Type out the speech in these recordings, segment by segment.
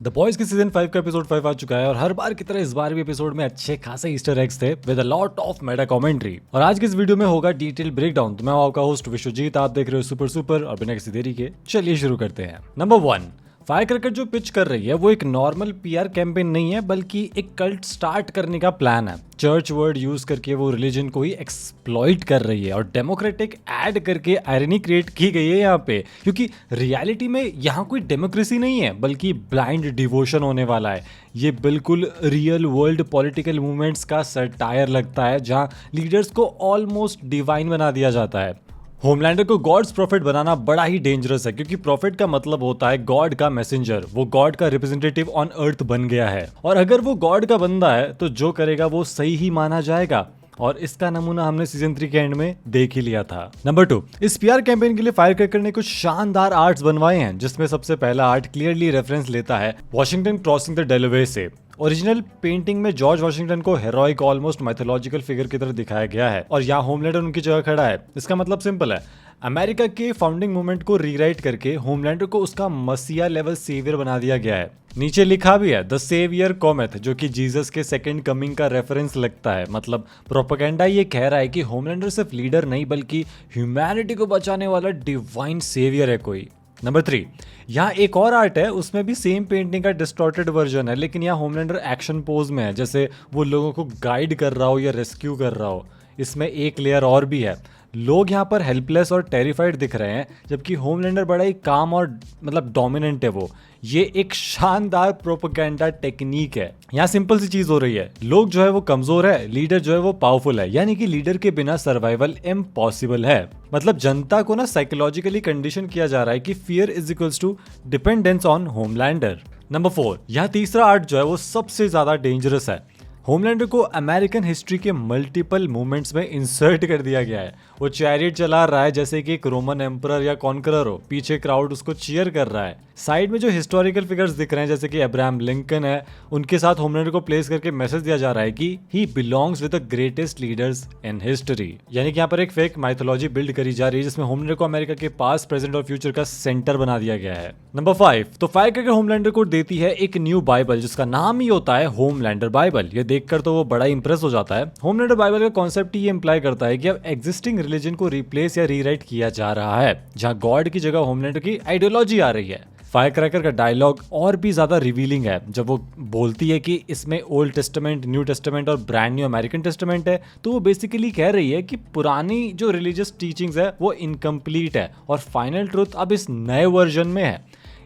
The boys के season 5 का episode 5 आ चुका है और हर बार की तरह इस बार भी एपिसोड में अच्छे खासे ईस्टर एग्स थे with a lot of Meta commentary. और आज की इस वीडियो में होगा डिटेल ब्रेकडाउन। तो मैं हूं आपका होस्ट विश्वजीत, आप देख रहे हो सुपर सुपर और बिना किसी देरी के चलिए शुरू करते हैं। नंबर 1, फायरक्रैकर जो पिच कर रही है वो एक नॉर्मल पीआर कैंपेन नहीं है बल्कि एक कल्ट स्टार्ट करने का प्लान है। चर्च वर्ड यूज करके वो रिलीजन को ही एक्सप्लॉइट कर रही है और डेमोक्रेटिक ऐड करके आयरनी क्रिएट की गई है यहाँ पे, क्योंकि रियलिटी में यहाँ कोई डेमोक्रेसी नहीं है बल्कि ब्लाइंड डिवोशन होने वाला है। ये बिल्कुल रियल वर्ल्ड पॉलिटिकल मूवमेंट्स का सटायर लगता है जहाँ लीडर्स को ऑलमोस्ट डिवाइन बना दिया जाता है। होमलैंडर को गॉड्स प्रॉफिट बनाना बड़ा ही डेंजरस है क्योंकि प्रॉफिट का मतलब होता है गॉड का मैसेंजर। वो गॉड का रिप्रेजेंटेटिव ऑन अर्थ बन गया है और अगर वो गॉड का बंदा है तो जो करेगा वो सही ही माना जाएगा। और इसका नमूना हमने सीजन 3 के एंड में देख ही लिया था। नंबर 2, इस पीआर कैंपेन के लिए फायरक्रैकर ने कुछ शानदार आर्ट्स बनवाए हैं जिसमें सबसे पहला आर्ट क्लियरली रेफरेंस लेता है वॉशिंगटन क्रॉसिंग द डेलावेयर से। ओरिजिनल पेंटिंग में जॉर्ज वॉशिंगटन को हेरोइक ऑलमोस्ट माइथोलॉजिकल फिगर की तरह दिखाया गया है और यहाँ होमलैंडर उनकी जगह खड़ा है। इसका मतलब सिंपल है, अमेरिका के फाउंडिंग मूवमेंट को रीराइट करके होमलैंडर को उसका मसीहा लेवल सेवियर बना दिया गया है। नीचे लिखा भी है द सेवियर कॉमेथ, जो कि जीसस के सेकंड कमिंग का रेफरेंस लगता है। मतलब प्रोपेगेंडा ये कह रहा है कि होमलैंडर सिर्फ लीडर नहीं बल्कि ह्यूमैनिटी को बचाने वाला डिवाइन सेवियर है कोई। नंबर 3, यहाँ एक और आर्ट है, उसमें भी सेम पेंटिंग का डिस्टॉर्टेड वर्जन है लेकिन यहाँ होमलैंडर एक्शन पोज में है, जैसे वो लोगों को गाइड कर रहा हो या रेस्क्यू कर रहा हो। इसमें एक लेयर और भी है, लोग यहाँ पर हेल्पलेस और टेरिफाइड दिख रहे हैं जबकि होमलैंडर बड़ा ही काम और मतलब डोमिनेंट है वो। ये एक शानदार प्रोपेगेंडा टेक्निक है। यहाँ सिंपल सी चीज हो रही है, लोग जो है वो कमजोर है, लीडर जो है वो पावरफुल है, यानी कि लीडर के बिना सर्वाइवल इम्पॉसिबल है। मतलब जनता को ना साइकोलॉजिकली कंडीशन किया जा रहा है कि fear is equals to dependence on Homelander. Number 4, यहाँ तीसरा आर्ट जो है वो सबसे ज्यादा डेंजरस है। होमलैंडर को अमेरिकन हिस्ट्री के मल्टीपल मूवमेंट्स में इंसर्ट कर दिया गया है। वो चैरियट चला रहा है जैसे कि एक रोमन एम्परर या कॉन्करर हो, पीछे क्राउड उसको चीयर कर रहा है। साइड में जो हिस्टोरिकल फिगर्स दिख रहे हैं जैसे कि अब्राहम लिंकन है, उनके साथ होमलैंडर को प्लेस करके मैसेज दिया जा रहा है कि he belongs with the greatest leaders in history. यानी कि यहाँ पर एक फेक माइथोलॉजी बिल्ड करी जा रही है जिसमें होमलैंडर को अमेरिका के पास, प्रेजेंट और फ्यूचर का सेंटर बना दिया गया है। नंबर 5, तो फायरक्रैकर होमलैंडर को देती है एक न्यू बाइबल जिसका नाम ही होता है होमलैंडर बाइबल। ये देखकर तो वो बड़ा इंप्रेस हो जाता है। होमलैंडर बाइबल का कॉन्सेप्ट ही ये इंप्लाई करता है कि अब एग्जिस्टिंग रिलीजन को रिप्लेस या रीराइट किया जा रहा है, जहां गॉड की जगह होमलैंडर की आइडियोलॉजी आ रही है। फायरक्रैकर का डायलॉग और भी ज्यादा रिवीलिंग है जब वो बोलती है कि इसमें ओल्ड टेस्टामेंट, न्यू टेस्टामेंट और ब्रांड न्यू अमेरिकन टेस्टामेंट है। तो वो बेसिकली कह रही है कि पुरानी जो रिलीजियस टीचिंग्स है वो इनकम्प्लीट है और फाइनल ट्रुथ अब इस नए वर्जन में है।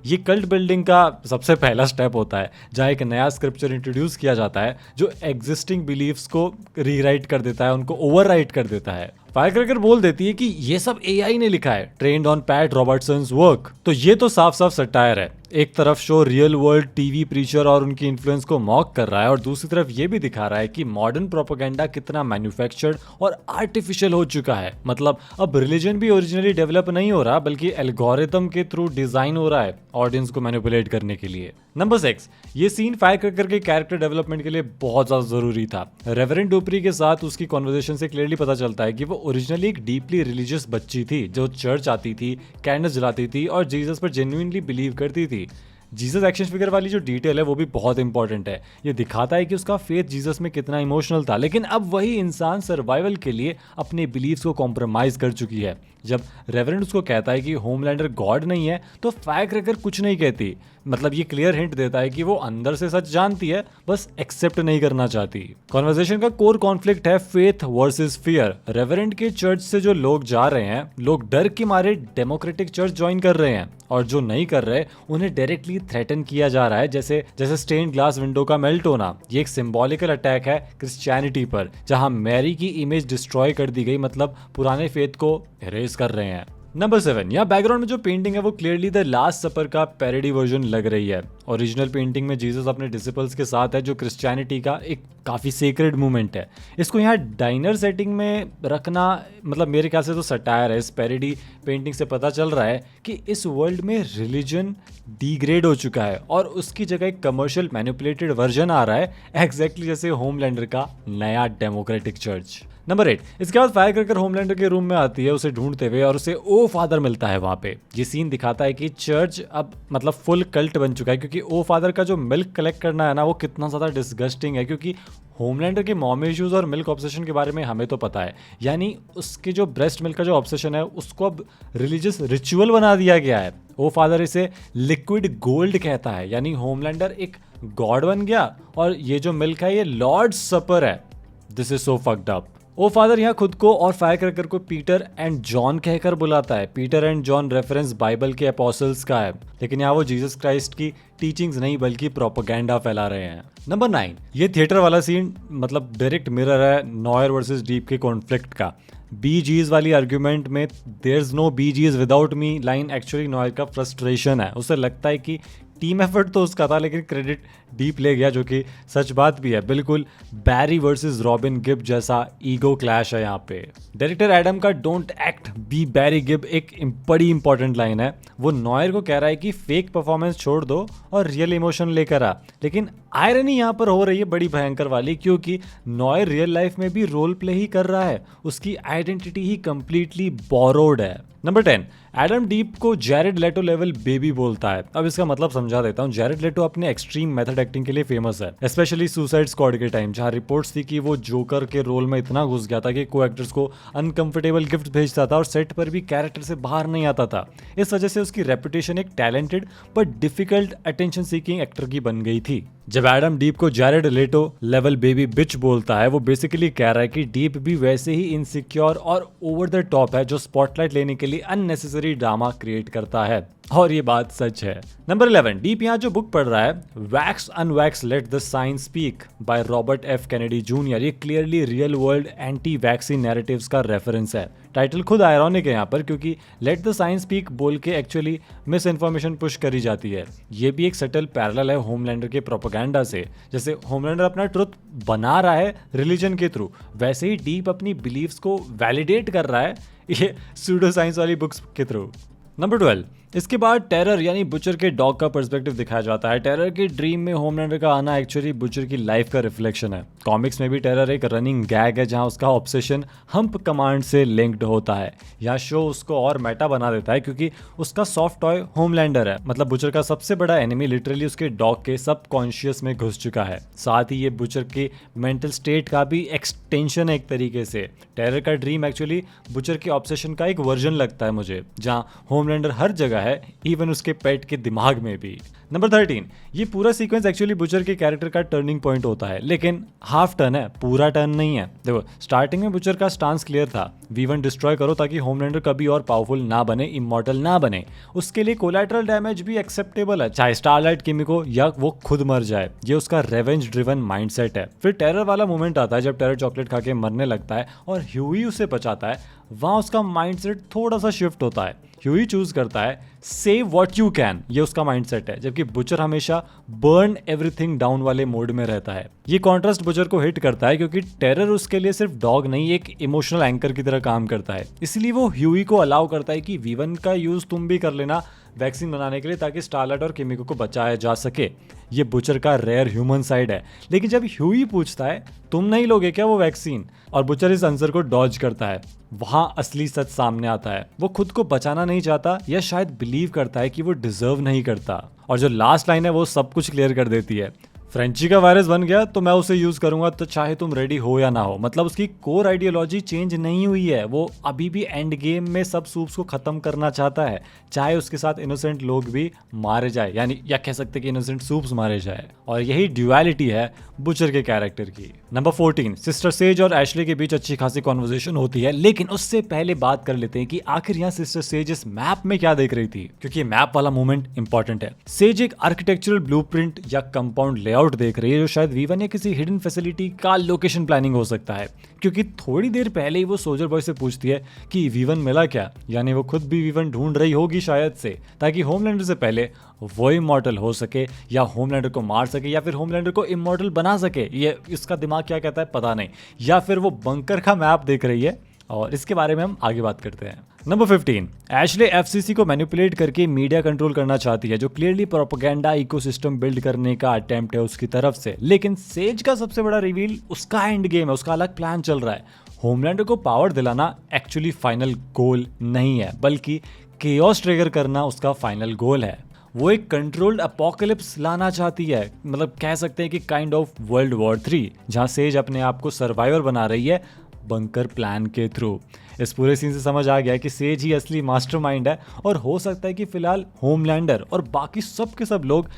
ये कल्ट बिल्डिंग का सबसे पहला स्टेप होता है जहाँ एक नया स्क्रिप्चर इंट्रोड्यूस किया जाता है जो एग्जिस्टिंग बिलीफ्स को रीराइट कर देता है, उनको ओवरराइट कर देता है। फायरक्रैकर बोल देती है कि ये सब एआई ने लिखा है, ट्रेन्ड ऑन पैट रॉबर्टसन्स वर्क। तो ये तो साफ साफ सटायर है। एक तरफ show real world TV preacher और उनकी इन्फ्लुएंस को मॉक कर रहा है और दूसरी तरफ ये भी दिखा रहा है कि मॉडर्न प्रोपेगेंडा कितना मैन्युफैक्चर्ड और आर्टिफिशियल हो चुका है। मतलब अब रिलीजन भी ओरिजिनली डेवलप नहीं हो रहा बल्कि एल्गोरिथम के थ्रू डिजाइन हो रहा है ऑडियंस को मैनिपुलेट करने के लिए। नंबर 6, ये सीन फायरक्रैकर के कैरेक्टर डेवलपमेंट के लिए बहुत ज्यादा जरूरी था। रेवरेंड डुप्री के साथ उसकी कॉन्वर्सेशन से क्लियरली पता चलता है कि वो ओरिजिनली एक डीपली रिलीजियस बच्ची थी जो चर्च आती थी, कैंडल्स जलाती थी और जीसस पर जेन्युइनली बिलीव करती थी। जीसस एक्शन फिगर वाली जो डिटेल है वो भी बहुत इंपॉर्टेंट है। ये दिखाता है कि उसका फेथ जीसस में कितना इमोशनल था, लेकिन अब वही इंसान सर्वाइवल के लिए अपने बिलीव्स को कॉम्प्रोमाइज कर चुकी है। जब रेवरेंड उसको कहता है कि होमलैंडर गॉड नहीं है तो फायरक्रैकर कुछ नहीं कहती। मतलब ये क्लियर हिंट देता है कि वो अंदर से सच जानती है, बस एक्सेप्ट नहीं करना चाहती। कॉन्वर्सेशन का कोर कॉन्फ्लिक्ट है फेथ वर्सेस फियर। रेवरेंड के चर्च से जो लोग जा रहे हैं, लोग डर के मारे डेमोक्रेटिक चर्च ज्वाइन कर रहे हैं और जो नहीं कर रहे उन्हें डायरेक्टली थ्रेटन किया जा रहा है, जैसे जैसे स्टेन ग्लास विंडो का मेल्ट होना। ये एक सिंबॉलिकल अटैक है क्रिश्चियनिटी पर, जहां मैरी की इमेज डिस्ट्रॉय कर दी गई, मतलब पुराने फेथ को इरेज कर रहे हैं। नंबर 7, यहाँ बैकग्राउंड में जो पेंटिंग है वो क्लियरली द लास्ट सपर का पैरोडी वर्जन लग रही है। ओरिजिनल पेंटिंग में जीसस अपने डिसिपल्स के साथ है जो क्रिश्चियनिटी का एक काफी सेक्रेड मूवमेंट है। इसको यहाँ डाइनर सेटिंग में रखना मतलब मेरे ख्याल से तो सटायर है। इस पैरोडी पेंटिंग से पता चल रहा है कि इस वर्ल्ड में रिलीजन डिग्रेड हो चुका है और उसकी जगह एक कमर्शियल मैनिपुलेटेड वर्जन आ रहा है, एग्जैक्टली जैसे होमलैंडर का नया डेमोक्रेटिक चर्च। नंबर 8, इसके बाद फायर क्रैकर होमलैंडर के रूम में आती है उसे ढूंढते हुए और उसे ओ फादर मिलता है वहां पे। ये सीन दिखाता है कि चर्च अब मतलब फुल कल्ट बन चुका है, क्योंकि ओ फादर का जो मिल्क कलेक्ट करना है ना वो कितना ज्यादा डिस्गस्टिंग है, क्योंकि होमलैंडर के मॉम इश्यूज और मिल्क ऑब्सेशन के बारे में हमें तो पता है, यानी उसके जो ब्रेस्ट मिल्क का जो ऑब्सेशन है उसको अब रिलीजियस रिचुअल बना दिया गया है। ओ फादर इसे लिक्विड गोल्ड कहता है, यानी होमलैंडर एक गॉड बन गया और ये जो मिल्क है ये लॉर्ड सपर है। This is so fucked up. ओ फादर यहाँ खुद को और फायर क्रैकर को पीटर एंड जॉन कहकर बुलाता है। Peter and John reference Bible के अपोस्टल्स का है, लेकिन यहाँ वो जीसस क्राइस्ट की टीचिंग्स नहीं बल्कि प्रोपेगेंडा फैला रहे हैं। नंबर 9, ये थिएटर वाला सीन मतलब डायरेक्ट मिरर है नॉयर वर्सेस डीप के कॉन्फ्लिक्ट का। बी जीज वाली आर्ग्यूमेंट में there is no Bee Gees without me line actually Noir का फ्रस्ट्रेशन है। उसे लगता है कि टीम एफर्ट तो उसका था लेकिन क्रेडिट डीप ले गया, जो कि सच बात भी है। बिल्कुल बैरी वर्सेस रॉबिन गिब जैसा ईगो क्लैश है यहाँ पे। डायरेक्टर एडम का don't act be Barry Gibb एक बड़ी इंपॉर्टेंट लाइन है। वो नॉयर को कह रहा है कि फेक परफॉर्मेंस छोड़ दो और रियल इमोशन लेकर आ, लेकिन आयरनी यहाँ पर हो रही है बड़ी भयंकर वाली, क्योंकि नॉयर रियल लाइफ में भी रोल प्ले ही कर रहा है, उसकी आइडेंटिटी ही कंप्लीटली बोरोड है। नंबर 10, एडम डीप को जैरेड लेटो लेवल बेबी बोलता है। अब इसका मतलब समझा देता हूँ। जैरेड लेटो अपने एक्सट्रीम मेथड एक्टिंग के लिए फेमस है, स्पेशली सुसाइड स्क्वाड के टाइम, जहाँ रिपोर्ट्स थी कि वो जोकर के रोल में इतना घुस गया था कि को एक्टर्स को अनकंफर्टेबल गिफ्ट भेजता था और सेट पर भी कैरेक्टर से बाहर नहीं आता था। इस वजह से उसकी रेपुटेशन एक talented but difficult attention seeking actor की बन गई थी। जब एडम डीप को जैरेड लेटो लेवल बेबी बिच बोलता है, वो बेसिकली कह रहा है कि डीप भी वैसे ही इनसिक्योर और ओवर द टॉप है जो स्पॉटलाइट लेने के लिए अननेसेसरी ड्रामा क्रिएट करता है, और ये बात सच है। नंबर 11, डीप यहाँ जो बुक पढ़ रहा है vax unvax let the science speak by Robert F Kennedy junior, ये clearly real world anti vaccine narratives का रेफरेंस है। टाइटल खुद आयरॉनिक है यहाँ पर, क्योंकि लेट द साइंस स्पीक बोल के एक्चुअली मिस इन्फॉर्मेशन पुश करी जाती है। ये भी एक सटल पैरेलल है होमलैंडर के प्रोपेगेंडा से। जैसे होमलैंडर अपना ट्रुथ बना रहा है रिलीजन के थ्रू, वैसे ही डीप अपनी बिलीव्स को वैलिडेट कर रहा है ये सूडो साइंस वाली बुक्स के थ्रू। नंबर 12, इसके बाद टेरर यानी बुचर के डॉग का पर्सपेक्टिव दिखाया जाता है। टेरर के ड्रीम में होमलैंडर का आना एक्चुअली बुचर की लाइफ का रिफ्लेक्शन है। कॉमिक्स में भी टेरर एक रनिंग गैग है जहां उसका ऑब्सेशन हम्प कमांड से लिंक्ड होता है। यह शो उसको और मेटा बना देता है क्योंकि उसका सॉफ्ट टॉय होमलैंडर है। मतलब बुचर का सबसे बड़ा एनिमी लिटरली उसके डॉग के सबकॉन्शियस में घुस चुका है। साथ ही ये बुचर के मेंटल स्टेट का भी एक्सटेंशन है एक तरीके से। टेरर का ड्रीम एक्चुअली बुचर के ऑब्सेशन का एक वर्जन लगता है मुझे, जहाँ होमलैंडर हर जगह है, इवन उसके पेट के दिमाग में भी। नंबर 13, ये पूरा सीक्वेंस एक्चुअली बुचर के कैरेक्टर का टर्निंग पॉइंट होता है, लेकिन हाफ टर्न है, पूरा टर्न नहीं है। देखो स्टार्टिंग में बुचर का स्टांस क्लियर था, V1 डिस्ट्रॉय करो ताकि होमलैंडर कभी और पावरफुल ना बने, इमॉर्टल ना बने। उसके लिए कोलैटरल डैमेज भी एक्सेप्टेबल है, चाहे स्टारलाइट किमिको या वो खुद मर जाए। ये उसका रेवेंज ड्रिवन माइंडसेट है। फिर टेरर वाला मोमेंट आता है जब टेरर चॉकलेट खा के मरने लगता है और ह्यूई उसे बचाता है। वहां उसका माइंडसेट थोड़ा सा शिफ्ट होता है। ह्यूई चूज करता है सेव व्हाट यू कैन, ये उसका माइंडसेट है, जबकि बुचर हमेशा बर्न एवरीथिंग डाउन वाले मोड में रहता है। ये कॉन्ट्रास्ट बुचर को हिट करता है क्योंकि टेरर उसके लिए सिर्फ डॉग नहीं एक इमोशनल एंकर की तरह काम करता है। इसलिए वो ह्यूई को अलाउ करता है कि V1 का यूज तुम भी कर लेना वैक्सीन बनाने के लिए, ताकि स्टारलाइट और किमिको को बचाया जा सके। ये बुचर का रेयर ह्यूमन साइड है। लेकिन जब ह्यूई पूछता है तुम नहीं लोगे क्या वो वैक्सीन, और बुचर इस आंसर को डॉज करता है, वहां असली सच सामने आता है। वो खुद को बचाना नहीं चाहता या शायद बिलीव करता है कि वो डिजर्व नहीं करता। और जो लास्ट लाइन है वो सब कुछ क्लियर कर देती है। फ्रेंची का वायरस बन गया तो मैं उसे यूज करूंगा, तो चाहे तुम रेडी हो या ना हो। मतलब उसकी कोर आइडियोलॉजी चेंज नहीं हुई है। वो अभी भी एंड गेम में सब सूप्स को खत्म करना चाहता है, चाहे उसके साथ इनोसेंट लोग भी मारे जाए, यानी या कह सकते कि इनोसेंट सूप्स मारे जाए। और यही ड्यूअलिटी है बुचर के कैरेक्टर की। नंबर 14, सिस्टर सेज और एशले के बीच अच्छी खासी कॉन्वर्सेशन होती है, लेकिन उससे पहले बात कर लेते हैं कि आखिर यहाँ सिस्टर सेज इस मैप में क्या देख रही थी, क्योंकि मैप वाला मोमेंट इंपॉर्टेंट है। सेज एक आर्किटेक्चरल ब्लूप्रिंट या कंपाउंड लेआउट देख रही है जो शायद V1 या किसी हिडन फैसिलिटी का लोकेशन प्लानिंग हो सकता है, क्योंकि थोड़ी देर पहले ही वो सोल्जर बॉय से पूछती है कि V1 मिला क्या, यानी वो खुद भी V1 ढूंढ रही होगी शायद से, ताकि होमलैंडर से पहले वो इमॉर्टल हो सके या होमलैंडर को मार सके या फिर होमलैंडर को इमॉर्टल बना सके। ये इसका दिमाग क्या कहता है पता नहीं, या फिर वो बंकर का मैप देख रही है, और इसके बारे में हम आगे बात करते हैं। नंबर 15, एशले FCC को मैनिपुलेट करके मीडिया कंट्रोल करना चाहती है, जो क्लियरली प्रोपेगेंडा इकोसिस्टम बिल्ड करने का अटेम्प्ट है उसकी तरफ से। लेकिन सेज का सबसे बड़ा रिवील उसका एंड गेम है, उसका अलग प्लान चल रहा है। होमलैंडर को पावर दिलाना एक्चुअली फाइनल गोल नहीं है, बल्कि केओस ट्रिगर करना उसका फाइनल गोल है। वो एक कंट्रोल्ड अपोकलिप्स लाना चाहती है, मतलब कह सकते हैं कि काइंड ऑफ वर्ल्ड वॉर 3, जहां सेज अपने आप को सर्वाइवर बना रही है बंकर प्लान के थ्रू। इस पूरे सीन से समझ आ गया कि सेज ही असली मास्टरमाइंड है, और हो सकता है कि फिलहाल होमलैंडर और बाकी सब के सब लोग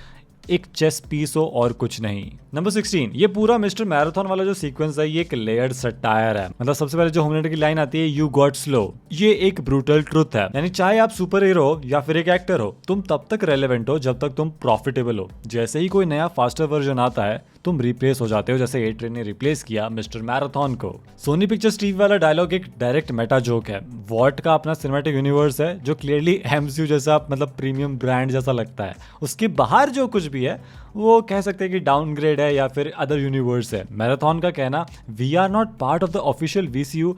एक चेस पीस हो और कुछ नहीं। नंबर 16, ये पूरा मिस्टर मैराथन वाला जो सीक्वेंस है ये एक लेयर्ड सटायर है। मतलब सबसे पहले जो होमलैंडर की लाइन आती है यू गॉट स्लो, ये एक ब्रूटल ट्रुथ है। यानी चाहे आप सुपर हीरो हो या फिर एक एक्टर हो, तुम तब तक रेलेवेंट हो जब तक तुम प्रॉफिटेबल हो। जैसे ही कोई नया फास्टर वर्जन आता है तुम रिप्लेस हो जाते हो, जैसे ए ट्रेन ने रिप्लेस किया मिस्टर मैराथन को। सोनी पिक्चर्स टीवी वाला डायलॉग एक डायरेक्ट मेटा जोक है। वॉट का अपना सिनेमैटिक यूनिवर्स है जो क्लियरली एमसीयू जैसा, मतलब प्रीमियम ब्रांड जैसा लगता है। उसके बाहर जो कुछ भी है वो कह सकते हैं कि डाउनग्रेड है या फिर अदर यूनिवर्स है। मैराथन का कहना we are not part of the official VCU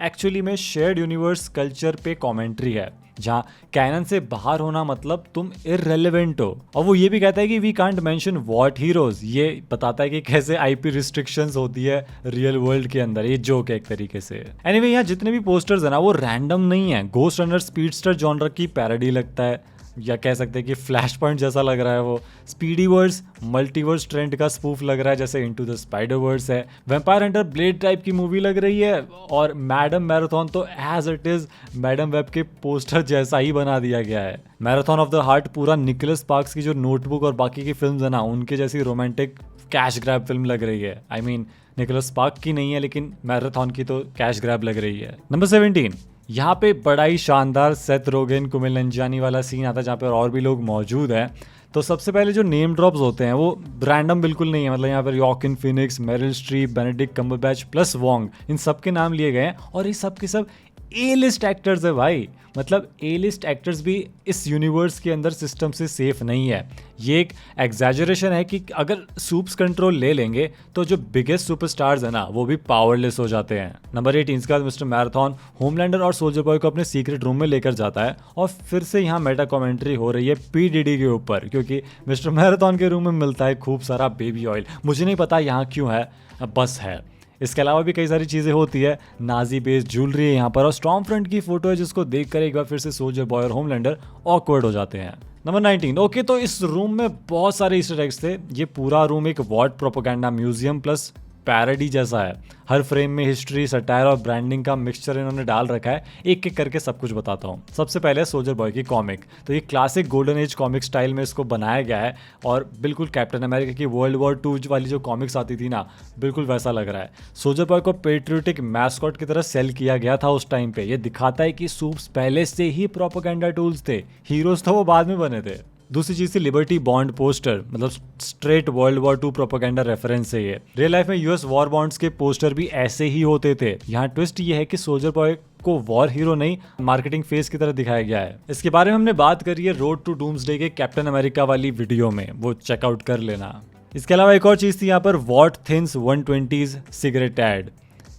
actually में शेयर्ड यूनिवर्स कल्चर पे कमेंट्री है, जहाँ कैनन से बाहर होना मतलब तुम इररेलेवेंट हो। और वो ये भी कहता है कि we can't mention what heroes, ये बताता है कि कैसे आईपी रिस्ट्रिक्शंस होती है रियल वर्ल्ड के अंदर। ये जोक है एक तरीके से। एनीवे यहाँ जितने भी पोस्टर्स है ना वो रैंडम नहीं है। घोस्ट रनर स्पीडस्टर जॉनर की पैरोडी लगता है, या कह सकते हैं कि फ्लैश पॉइंट जैसा लग रहा है वो। स्पीडी वर्स मल्टीवर्स ट्रेंड का स्पूफ लग रहा है, जैसे इनटू द स्पाइडर वर्स है। वैम्पायर हंटर ब्लेड टाइप की मूवी लग रही है, और मैडम मैराथन तो as it is Madam Web के पोस्टर जैसा ही बना दिया गया है। मैराथन ऑफ द हार्ट पूरा निकोलस स्पार्क्स की जो नोटबुक और बाकी की फिल्म है ना उनके जैसी रोमांटिक कैश ग्रैब फिल्म लग रही है। आई मीन निकोलस स्पार्क की नहीं है, लेकिन मैराथन की तो कैश ग्रैब लग रही है। नंबर 17, यहाँ पे बड़ा ही शानदार सेथ रोगन कुमिल नंजियानी वाला सीन आता है जहाँ पे और भी लोग मौजूद हैं। तो सबसे पहले जो नेम ड्रॉप्स होते हैं वो रैंडम बिल्कुल नहीं है। मतलब यहाँ पर Joaquin Phoenix, Meryl Streep, Benedict Cumberbatch plus Wong, इन सब के नाम लिए गए हैं, और ये सब के सब ए लिस्ट एक्टर्स है भाई। मतलब ए लिस्ट एक्टर्स भी इस यूनिवर्स के अंदर सिस्टम से सेफ नहीं है। ये एक एग्जैजरेशन है कि अगर सूप्स कंट्रोल ले लेंगे तो जो बिगेस्ट सुपरस्टार्स है ना वो भी पावरलेस हो जाते हैं। नंबर 18, इसके बाद मिस्टर मैराथन होमलैंडर और सोल्जर बॉय को अपने सीक्रेट रूम में लेकर जाता है, और फिर से यहाँ मेटा कमेंट्री हो रही है पीडीडी के ऊपर, क्योंकि मिस्टर मैराथन के रूम में मिलता है खूब सारा बेबी ऑयल। मुझे नहीं पता यहाँ क्यों है, बस है। इसके अलावा भी कई सारी चीज़ें होती है। नाजी बेस्ड ज्वेलरी है यहाँ पर, और स्टॉर्म फ्रंट की फोटो है जिसको देखकर एक बार फिर से सोल्जर बॉय और होमलैंडर ऑकवर्ड हो जाते हैं। नंबर 19, ओके, तो इस रूम में बहुत सारे ईस्टर एग्स थे। ये पूरा रूम एक what propaganda museum plus parody जैसा है। हर फ्रेम में हिस्ट्री, सटायर और ब्रांडिंग का मिक्सचर इन्होंने डाल रखा है। एक एक करके सब कुछ बताता हूँ। सबसे पहले सोल्जर बॉय की कॉमिक। तो ये classic golden age comic style में इसको बनाया गया है, और बिल्कुल कैप्टन अमेरिका की वर्ल्ड वॉर 2 वाली जो कॉमिक्स आती थी ना, बिल्कुल वैसा लग रहा है। सोल्जर बॉय को पेट्रियोटिक मैस्कॉट की तरह सेल किया गया था उस टाइम पे। ये दिखाता है कि सूप्स पहले से ही प्रोपेगेंडा टूल्स थे, हीरोज तो वो बाद में बने थे। दूसरी चीज थी लिबर्टी बॉन्ड पोस्टर, मतलब straight world war 2 propaganda reference है ये। रियल लाइफ में यूएस वॉर बॉन्ड्स के पोस्टर भी ऐसे ही होते थे। यहाँ ट्विस्ट ये है कि सोल्जर बॉय को वॉर हीरो नहीं, मार्केटिंग फेस की तरह दिखाया गया है। इसके बारे में हमने बात करी है रोड टू डूम्सडे के कैप्टन अमेरिका वाली वीडियो में, वो चेकआउट कर लेना। इसके अलावा एक और चीज थी यहाँ पर, what thins 120s cigarette ad.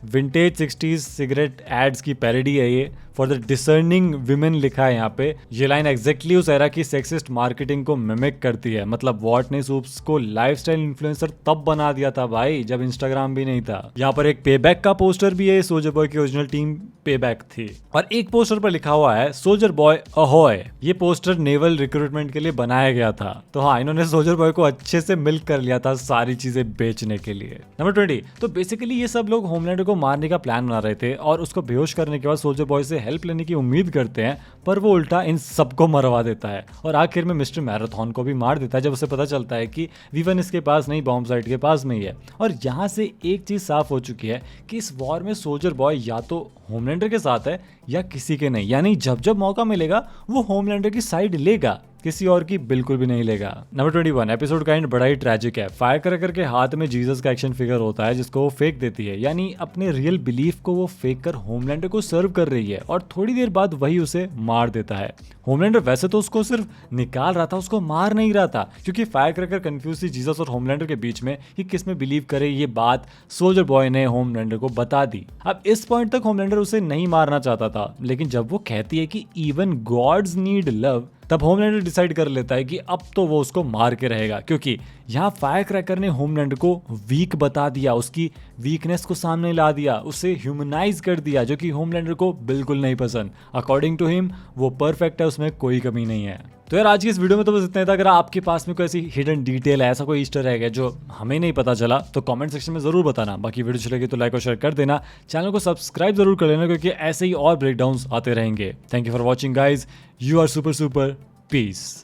Vintage 60s cigarette ads की पैरोडी है ये। फॉर द डिसर्निंग विमेन लिखा है यहाँ पे। ये लाइन एग्जैक्टली उस एरा की सेक्सिस्ट मार्केटिंग को मिमिक करती है। मतलब वॉट ने सूप्स को लाइफस्टाइल इन्फ्लुएंसर तब बना दिया था भाई जब इंस्टाग्राम भी नहीं था। यहाँ पर एक पेबैक का पोस्टर भी है। सोल्जर बॉय की ओरिजिनल टीम पेबैक थी, और एक पोस्टर पर लिखा हुआ है सोल्जर बॉय अहोय। ये पोस्टर नेवल रिक्रूटमेंट के लिए बनाया गया था। तो हाँ, इन्होंने सोल्जर बॉय को अच्छे से मिल्क कर लिया था सारी चीजें बेचने के लिए। नंबर 20, तो बेसिकली ये सब लोग होमलैंडर को मारने का प्लान बना रहे थे, और उसको बेहोश करने के बाद सोल्जर बॉय से हेल्प लेने की उम्मीद करते हैं, पर वो उल्टा इन सबको मरवा देता है, और आखिर में मिस्टर मैराथन को भी मार देता है जब उसे पता चलता है कि वीवन इसके पास नहीं, बॉम्ब साइट के पास में ही है। और यहाँ से एक चीज साफ हो चुकी है कि इस वॉर में सोल्जर बॉय या तो होमलैंडर के साथ है या किसी के नहीं। यानी जब जब मौका मिलेगा वो होमलैंडर की साइड लेगा, किसी और की बिल्कुल भी नहीं लेगा। नंबर 21, एपिसोड का एंड बड़ा ही ट्रैजिक है। फायर क्रैकर के हाथ में जीसस का एक्शन फिगर होता है जिसको वो फेंक देती है। यानी अपने रियल बिलीफ को वो फेंक कर होमलैंडर को सर्व कर रही है, और थोड़ी देर बाद वही उसे मार देता है। होमलैंडर वैसे तो उसको सिर्फ निकाल रहा था, उसको मार नहीं रहा था, क्योंकि फायर क्रैकर कंफ्यूज थी जीसस और होमलैंडर के बीच में कि किस में बिलीव करे। ये बात सोल्जर बॉय ने होमलैंडर को बता दी। अब इस पॉइंट तक होमलैंडर उसे नहीं मारना चाहता था, लेकिन जब वो कहती है कि इवन गॉड्स नीड लव, तब होमलैंडर डिसाइड कर लेता है कि अब तो वो उसको मार के रहेगा, क्योंकि यहाँ फायर क्रैकर ने होमलैंडर को वीक बता दिया, उसकी वीकनेस को सामने ला दिया, उसे ह्यूमनाइज कर दिया, जो कि होमलैंडर को बिल्कुल नहीं पसंद। अकॉर्डिंग टू हिम वो परफेक्ट है, उसमें कोई कमी नहीं है। तो यार आज की इस वीडियो में तो बस इतना ही था। अगर आपके पास में कोई ऐसी हिडन डिटेल है, ऐसा कोई ईस्टर एग है जो हमें नहीं पता चला, तो कमेंट सेक्शन में जरूर बताना। बाकी वीडियो अच्छी लगी तो लाइक और शेयर कर देना, चैनल को सब्सक्राइब जरूर कर लेना, क्योंकि ऐसे ही और ब्रेकडाउन्स आते रहेंगे। Thank you for watching guys, you are super super, piece.